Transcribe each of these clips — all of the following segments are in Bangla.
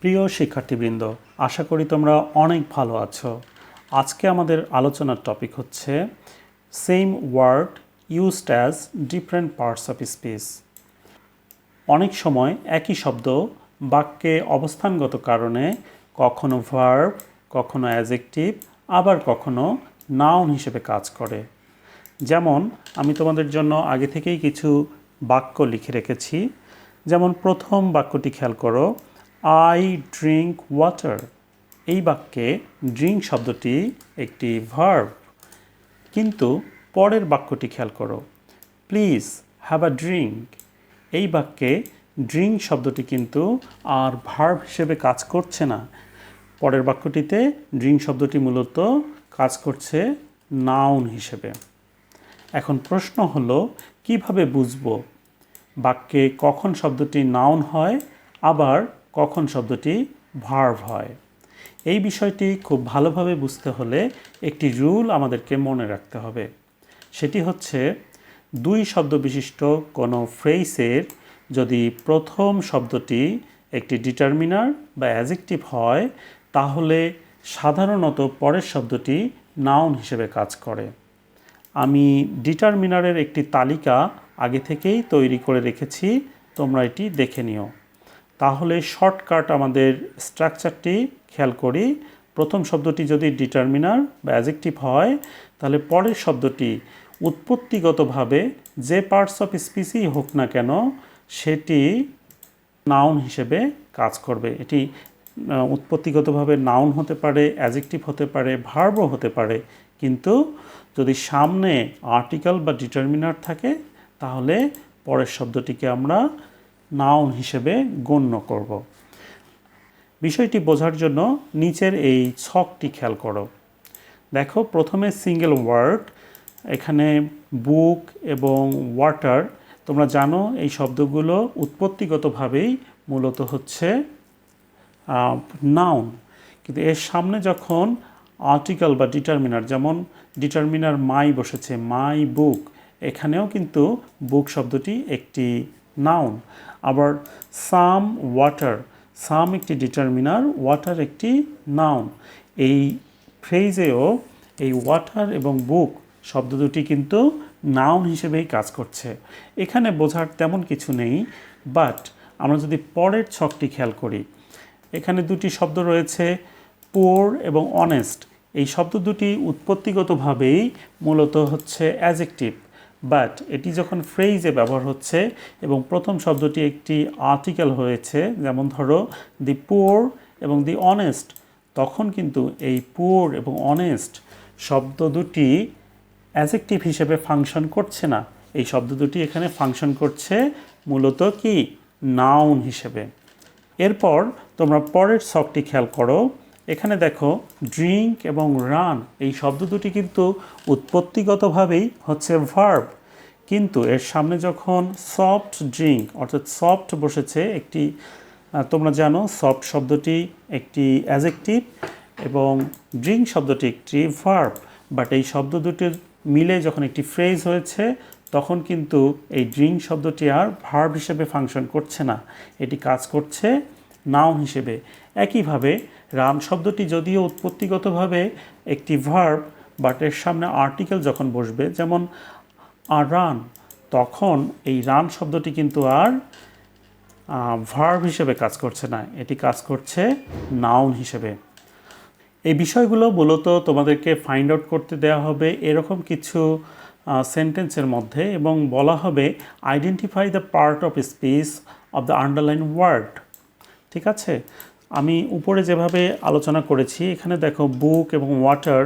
প্রিয় শিক্ষার্থীবৃন্দ, আশা করি তোমরা অনেক ভালো আছো। আজকে আমাদের আলোচনার টপিক হচ্ছে same word used as different parts of speech. অনেক সময় একই শব্দ বাক্যে অবস্থানগত কারণে কখনো ভার্ব, কখনো অ্যাডজেক্টিভ, আবার কখনো নাউন হিসেবে কাজ করে। যেমন আমি তোমাদের জন্য আগে থেকেই কিছু বাক্য লিখে রেখেছি। যেমন প্রথম বাক্যটি খেয়াল করো, আই ড্রিঙ্ক ওয়াটার। এই বাক্যে ড্রিঙ্ক শব্দটি একটি ভার্ব, কিন্তু পরের বাক্যটি খেয়াল করো, প্লিজ হ্যাভ আ ড্রিঙ্ক। এই বাক্যে ড্রিঙ্ক শব্দটি কিন্তু আর ভার্ব হিসেবে কাজ করছে না। পরের বাক্যটিতে ড্রিঙ্ক শব্দটি মূলত কাজ করছে নাউন হিসেবে। এখন প্রশ্ন হলো, কিভাবে বুঝবো বাক্যে কখন শব্দটি নাউন হয় আবার কখন শব্দটি ভার্ব হয়? এই বিষয়টি খুব ভালোভাবে বুঝতে হলে একটি রুল আমাদেরকে মনে রাখতে হবে। সেটি হচ্ছে, দুই শব্দ বিশিষ্ট কোনো ফ্রেজের যদি প্রথম শব্দটি একটি ডিটারমিনার বা অ্যাডজেক্টিভ হয়, তাহলে সাধারণত পরের শব্দটি নাউন হিসেবে কাজ করে। আমি ডিটারমিনারের একটি তালিকা আগে থেকেই তৈরি করে রেখেছি, তোমরা এটি দেখে নিও। তাহলে শর্টকাট আমাদের স্ট্রাকচারটি খেয়াল করি। প্রথম শব্দটি যদি ডিটারমিনার বা অ্যাডজেক্টিভ হয়, তাহলে পরের শব্দটি উৎপত্তিগতভাবে যে পার্টস অফ স্পিচই হোক না কেন সেটি নাউন হিসেবে কাজ করবে। এটি উৎপত্তিগতভাবে নাউন হতে পারে, অ্যাডজেক্টিভ হতে পারে, ভার্বও হতে পারে, কিন্তু যদি সামনে আর্টিকেল বা ডিটারমিনার থাকে তাহলে পরের শব্দটিকে আমরা নাউন হিসেবে গণ্য করব। বিষয়টি বোঝার জন্য নিচের এই ছকটি খেয়াল করো। দেখো, প্রথমে সিঙ্গেল ওয়ার্ড, এখানে বুক এবং ওয়াটার। তোমরা জানো এই শব্দগুলো উৎপত্তিগতভাবেই মূলত হচ্ছে নাউন, কিন্তু এর সামনে যখন আর্টিকেল বা ডিটারমিনার, যেমন ডিটারমিনার মাই বসেছে, মাই বুক, এখানেও কিন্তু বুক শব্দটি একটি নাউন। আবার সাম ওয়াটার, সাম একটি ডিটারমিনার, ওয়াটার একটি নাউন। এই ফ্রেজেও এই ওয়াটার এবং বুক শব্দ দুটি কিন্তু নাউন হিসেবেই কাজ করছে। এখানে বোঝার তেমন কিছু নেই, বাট আমরা যদি পরের ছকটি খেয়াল করি, এখানে দুটি শব্দ রয়েছে, পুওর এবং অনেস্ট। এই শব্দ দুটি উৎপত্তিগতভাবেই মূলত হচ্ছে অ্যাডজেক্টিভ, বাট এটি যখন ফ্রেজে ব্যবহার হচ্ছে এবং প্রথম শব্দটি একটি আর্টিকেল হয়েছে, যেমন ধরো দি পুওর এবং দি অনেস্ট, তখন কিন্তু এই পুওর এবং অনেস্ট শব্দ দুটি অ্যাডজেক্টিভ হিসেবে ফাংশন করছে না। এই শব্দ দুটি এখানে ফাংশন করছে মূলত কি, নাউন হিসেবে। এরপর তোমরা পরের ছকটি খেয়াল করো। এখানে দেখো, ড্রিঙ্ক এবং রান এই শব্দ দুটি কিন্তু উৎপত্তিগতভাবেই হচ্ছে ভার্ব, কিন্তু এর সামনে যখন সফট ড্রিঙ্ক অর্থাৎ সফট বসেছে, একটি তোমরা জানো সফট শব্দটি একটি অ্যাডজেক্টিভ এবং ড্রিঙ্ক শব্দটি একটি ভার্ব, বাট এই শব্দ দুটির মিলে যখন একটি ফ্রেজ হয়েছে, তখন কিন্তু এই ড্রিঙ্ক শব্দটি আর ভার্ব হিসেবে ফাংশন করছে না, এটি কাজ করছে নাউন হিসেবে। একইভাবে রান শব্দটি যদিও উৎপত্তিগতভাবে একটি ভার্ব, বাট এর সামনে আর্টিকেল যখন বসবে, যেমন আর রান, তখন এই রান শব্দটি কিন্তু আর ভার্ব হিসেবে কাজ করছে না, এটি কাজ করছে নাউন হিসেবে। এই বিষয়গুলো মূলত তোমাদেরকে ফাইন্ড আউট করতে দেওয়া হবে এরকম কিছু সেন্টেন্সের মধ্যে, এবং বলা হবে identify the part of speech of the underline word. ঠিক আছে, আমি উপরে যেভাবে আলোচনা করেছি, এখানে দেখো বুক এবং ওয়াটার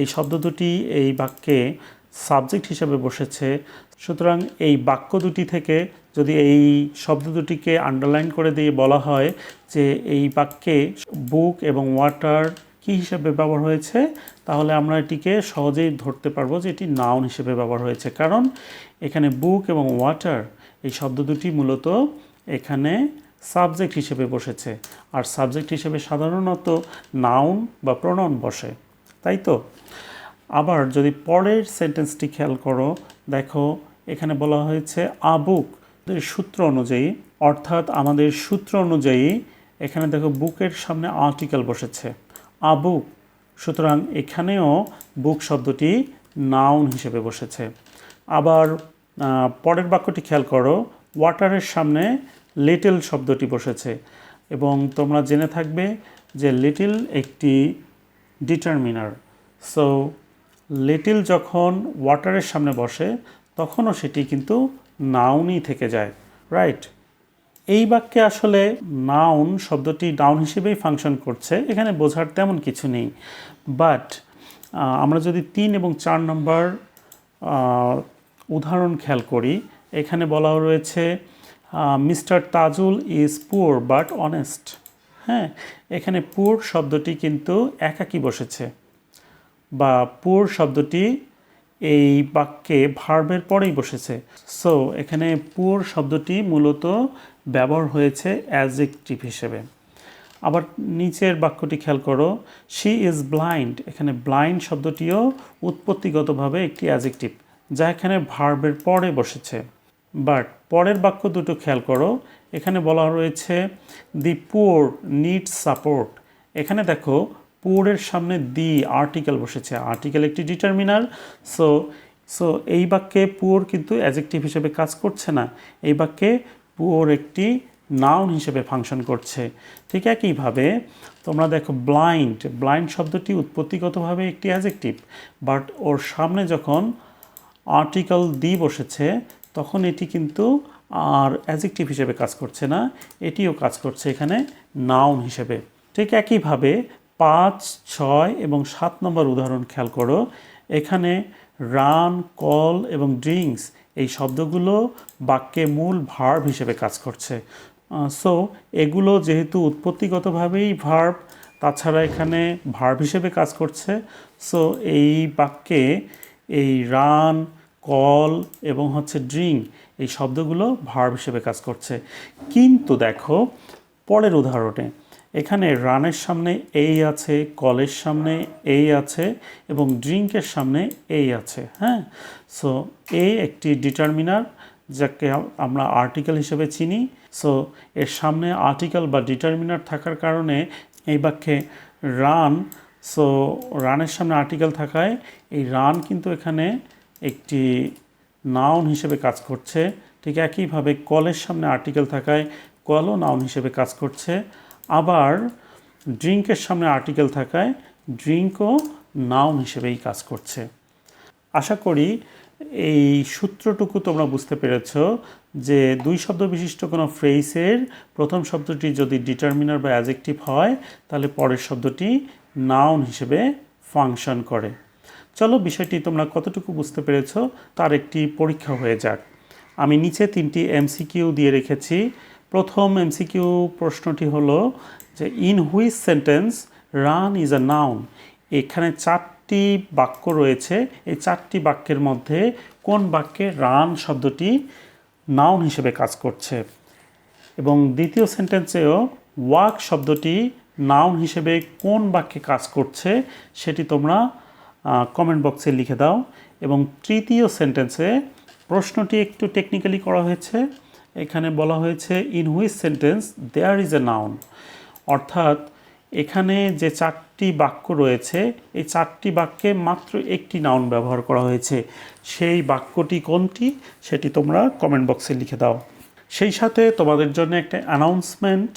এই শব্দ দুটি এই বাক্যে সাবজেক্ট হিসেবে বসেছে। সুতরাং এই বাক্য দুটি থেকে যদি এই শব্দ দুটিকে আন্ডারলাইন করে দিয়ে বলা হয় যে এই বাক্যে বুক এবং ওয়াটার কী হিসেবে ব্যবহার হয়েছে, তাহলে আমরা এটিকে সহজেই ধরতে পারবো যে এটি নাউন হিসেবে ব্যবহার হয়েছে, কারণ এখানে বুক এবং ওয়াটার এই শব্দ দুটি মূলত এখানে সাবজেক্ট হিসেবে বসেছে, আর সাবজেক্ট হিসেবে সাধারণত নাউন বা প্রোনাউন বসে, তাই তো? আবার যদি পরের সেন্টেন্সটি খেয়াল করো, দেখো এখানে বলা হয়েছে আ বুক। সূত্র অনুযায়ী, অর্থাৎ আমাদের সূত্র অনুযায়ী এখানে দেখো বুকের সামনে আর্টিকেল বসেছে, আ বুক। সুতরাং এখানেও বুক শব্দটি নাউন হিসেবে বসেছে। আবার পরের বাক্যটি খেয়াল করো, ওয়াটারের সামনে লিটল শব্দটি বসেছে এবং তোমরা জেনে থাকবে যে লিটল একটি ডিটারমিনার। সো লিটল যখন ওয়াটারের সামনে বসে তখনও সেটি কিন্তু নাউনই থেকে যায়, রাইট? এই বাক্যে আসলে নাউন শব্দটি নাউন হিসেবেই ফাংশন করছে, এখানে বোঝার তেমন কিছু নেই। বাট আমরা যদি 3 এবং 4 নম্বর উদাহরণ খেয়াল করি, এখানে বলা রয়েছে mister Tajul is poor but honest. হ্যাঁ, এখানে পুয়ার শব্দটি কিন্তু একাকী বসেছে, বা পুয়ার শব্দটি এই বাক্যে ভার্বের পরেই বসেছে। সো এখানে পুয়ার শব্দটি মূলত ব্যবহার হয়েছে অ্যাডজেক্টিভ হিসেবে। আবার নিচের বাক্যটি খেয়াল করো, শি ইজ ব্লাইন্ড। এখানে ব্লাইন্ড শব্দটিও উৎপত্তিগতভাবে একটি অ্যাডজেক্টিভ, যা এখানে ভার্বের পরে বসেছে। বাট পরের বাক্য দুটো খেয়াল করো, এখানে বলা রয়েছে দি পুয়ার নিডস সাপোর্ট। এখানে দেখো পুয়ারের সামনে দি আর্টিকেল বসেছে, আর্টিকেল একটি ডিটারমিনার। সো এই বাক্যে পুয়ার কিন্তু অ্যাডজেক্টিভ হিসেবে কাজ করছে না, এই বাক্যে পুয়ার একটি নাউন হিসেবে ফাংশন করছে। ঠিক একইভাবে তোমরা দেখো ব্লাইন্ড শব্দটি উৎপত্তিগতভাবে একটি অ্যাডজেক্টিভ, বাট ওর সামনে যখন আর্টিকেল দি বসেছে তখন এটি কিন্তু আর অ্যাডজেক্টিভ হিসেবে কাজ করছে না, এটিও কাজ করছে এখানে নাউন হিসেবে। ঠিক একইভাবে 5, 6 এবং 7 নম্বর উদাহরণ খেয়াল করো, এখানে রান, কল এবং ড্রিঙ্কস এই শব্দগুলো বাক্যে মূল ভার্ব হিসেবে কাজ করছে। সো এগুলো যেহেতু উৎপত্তিগতভাবেই ভার্ব, তাছাড়া এখানে ভার্ব হিসেবে কাজ করছে, সো এই বাক্যে এই রান, কল এবং ড্রিঙ্ক এই শব্দগুলো ভার্ব হিসেবে কাজ করছে। কিন্তু দেখো পরের উদাহরণে এখানে রানের সামনে এই আছে, কলের সামনে এই আছে এবং ড্রিঙ্কের সামনে এই আছে। হ্যাঁ, সো এই একটি ডিটারমিনার যাকে আমরা আর্টিকেল হিসেবে চিনি। সো এর সামনে আর্টিকেল বা ডিটারমিনার থাকার কারণে এই বাক্যে রান, সো রানের সামনে আর্টিকেল থাকায় এই রান কিন্তু এখানে একটি নাউন হিসেবে কাজ করছে। ঠিক একইভাবে কলের সামনে আর্টিকেল থাকায় কলও নাউন হিসেবে কাজ করছে। আবার ড্রিঙ্কের সামনে আর্টিকেল থাকায় ড্রিঙ্কও নাউন হিসেবেই কাজ করছে। আশা করি এই সূত্রটুকু তোমরা বুঝতে পেরেছ যে দুই শব্দ বিশিষ্ট কোনো ফ্রেজের প্রথম শব্দটি যদি ডিটারমিনার বা অ্যাডজেক্টিভ হয় তাহলে পরের শব্দটি নাউন হিসেবে ফাংশন করে। চলো বিষয়টি তোমরা কতটুকু বুঝতে পেরেছ তার একটি পরীক্ষা হয়ে যাক। আমি নিচে 3টি এমসিকিউ দিয়ে রেখেছি। প্রথম এমসিকিউ প্রশ্নটি হলো যে in which sentence run is a noun. এখানে 4টি বাক্য রয়েছে, এই 4টি বাক্যের মধ্যে কোন বাক্যে রান শব্দটি নাউন হিসেবে কাজ করছে। এবং দ্বিতীয় সেন্টেন্সেও ওয়াক শব্দটি নাউন হিসেবে কোন বাক্যে কাজ করছে সেটি তোমরা কমেন্ট বক্সে লিখে দাও। এবং তৃতীয় সেন্টেন্সে প্রশ্নটি একটু টেকনিক্যালি করা হয়েছে, এখানে বলা হয়েছে in which sentence there is a noun. অর্থাৎ এখানে যে 4টি বাক্য রয়েছে এই 4টি বাক্যে মাত্র একটি নাউন ব্যবহার করা হয়েছে, সেই বাক্যটি কোনটি সেটি তোমরা কমেন্ট বক্সে লিখে দাও। সেই সাথে তোমাদের জন্য একটা অ্যানাউন্সমেন্ট,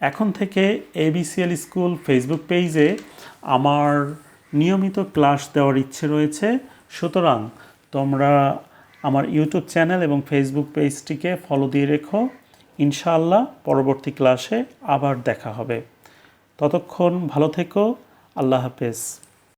এখন থেকে ABCL স্কুল ফেসবুক পেজে আমার নিয়মিত ক্লাস দেওয়ার ইচ্ছে রয়েছে। সুতরাং তোমরা আমার ইউটিউব চ্যানেল এবং ফেসবুক পেজটিকে ফলো দিয়ে রেখো। ইনশাআল্লাহ পরবর্তী ক্লাসে আবার দেখা হবে। ততক্ষণ ভালো থেকো। আল্লাহ হাফেজ।